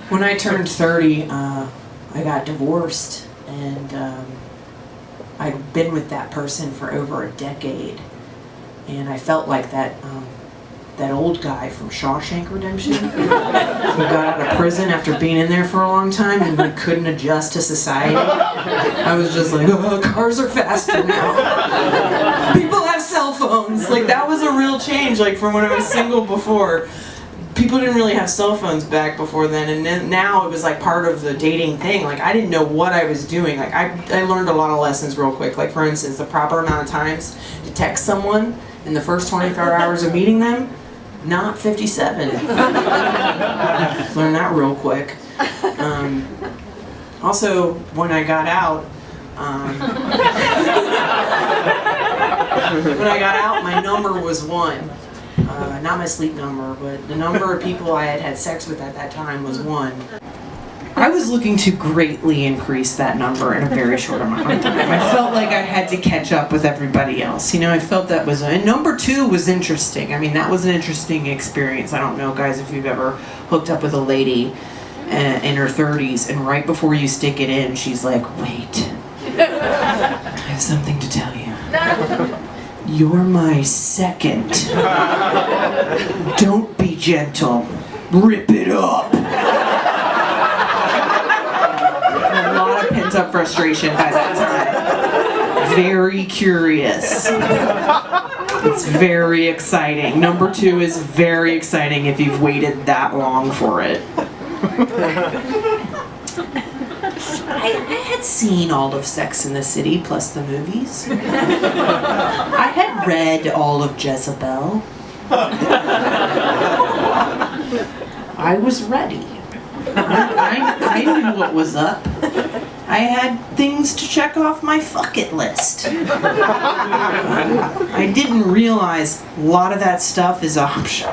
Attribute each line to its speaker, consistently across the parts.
Speaker 1: When I turned 30, I got divorced, and I'd been with that person for over a decade, and I felt like that old guy from Shawshank Redemption who got out of prison after being in there for a long time and like couldn't adjust to society. I was just like, oh, cars are faster now. People have cell phones. Like, that was a real change, like, from when I was single before. People didn't really have cell phones back before then, and then now it was like part of the dating thing. Like, I didn't know what I was doing. Like, I learned a lot of lessons real quick. Like, for instance, the proper amount of times to text someone in the first 24 hours of meeting them, not 57. Learned that real quick. Also, when I got out, my number was 1. Not my sleep number, but the number of people I had had sex with at that time was 1. I was looking to greatly increase that number in a very short amount of time. I felt like I had to catch up with everybody else. You know, I felt that was... And number 2 was interesting. I mean, that was an interesting experience. I don't know, guys, if you've ever hooked up with a lady in her 30s, and right before you stick it in, she's like, wait, I have something to tell you. You're my second. Don't be gentle. Rip it up. A lot of pent-up frustration by that time. Very curious. It's very exciting. Number 2 is very exciting if you've waited that long for it. I had seen all of Sex and the City plus the movies. I had read all of Jezebel. I was ready. I knew what was up. I had things to check off my fuck it list. I didn't realize a lot of that stuff is optional.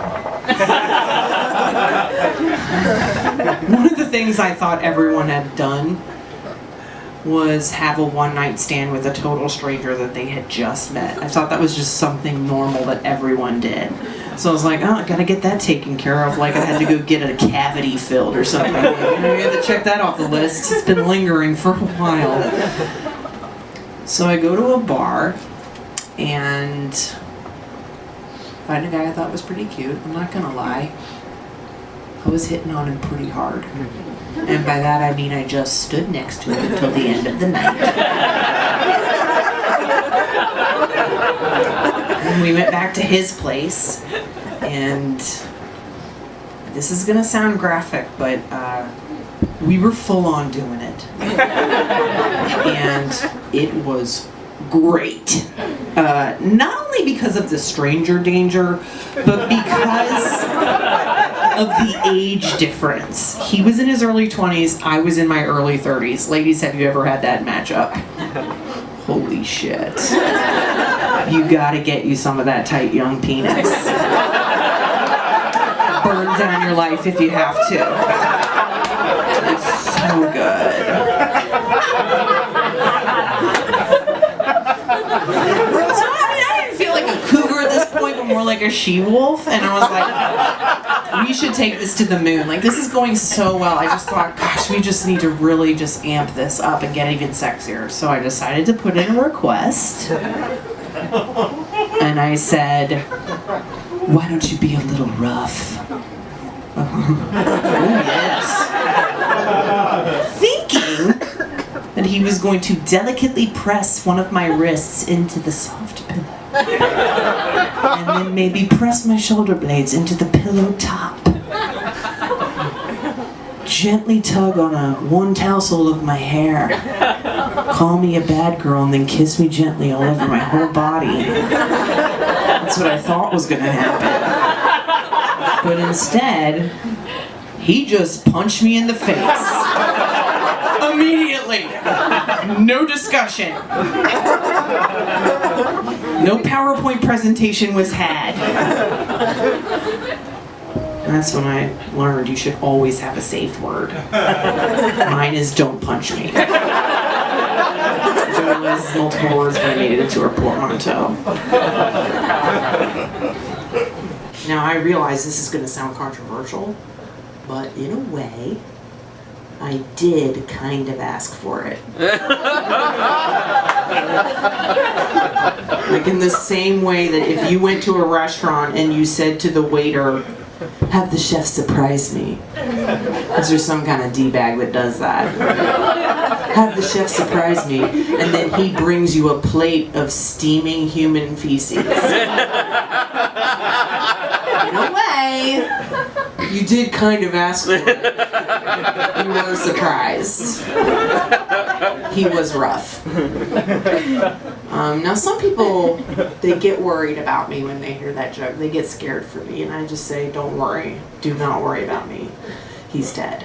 Speaker 1: One of the things I thought everyone had done was have a one-night stand with a total stranger that they had just met. I thought that was just something normal that everyone did. So I was like, oh, I gotta get that taken care of. Like I had to go get a cavity filled or something. You had to check that off the list. It's been lingering for a while. So I go to a bar and find a guy I thought was pretty cute. I'm not gonna lie. I was hitting on him pretty hard. And by that I mean I just stood next to him until the end of the night. And we went back to his place, and this is gonna sound graphic, but we were full on doing it. And it was great. Not only because of the stranger danger, but because of the age difference. He was in his early 20s, I was in my early 30s. Ladies, have you ever had that matchup? Holy shit. You gotta get you some of that tight young penis. Burn down your life if you have to. It's so good. I didn't feel like a cougar at this point, but more like a she-wolf, and I was like, we should take this to the moon. Like, this is going so well. I just thought, gosh, we just need to really just amp this up and get even sexier. So I decided to put in a request. And I said, why don't you be a little rough? Oh, yes. Thinking that he was going to delicately press one of my wrists into the soft pillow. And then maybe press my shoulder blades into the pillow top. Gently tug on one tassel of my hair. Call me a bad girl and then kiss me gently all over my whole body. That's what I thought was gonna happen. But instead, he just punched me in the face. Immediately. No discussion. No PowerPoint presentation was had. That's when I learned you should always have a safe word. Mine is don't punch me. There was multiple words, but I made it into a portmanteau. Now I realize this is going to sound controversial, but in a way, I did kind of ask for it. Like in the same way that if you went to a restaurant and you said to the waiter, have the chef surprise me. Is there some kind of D-bag that does that? Have the chef surprise me, and then he brings you a plate of steaming human feces. In a way, you did kind of ask for it. You were surprised. He was rough. Now some people, they get worried about me when they hear that joke. They get scared for me, and I just say, don't worry. Do not worry about me. He's dead.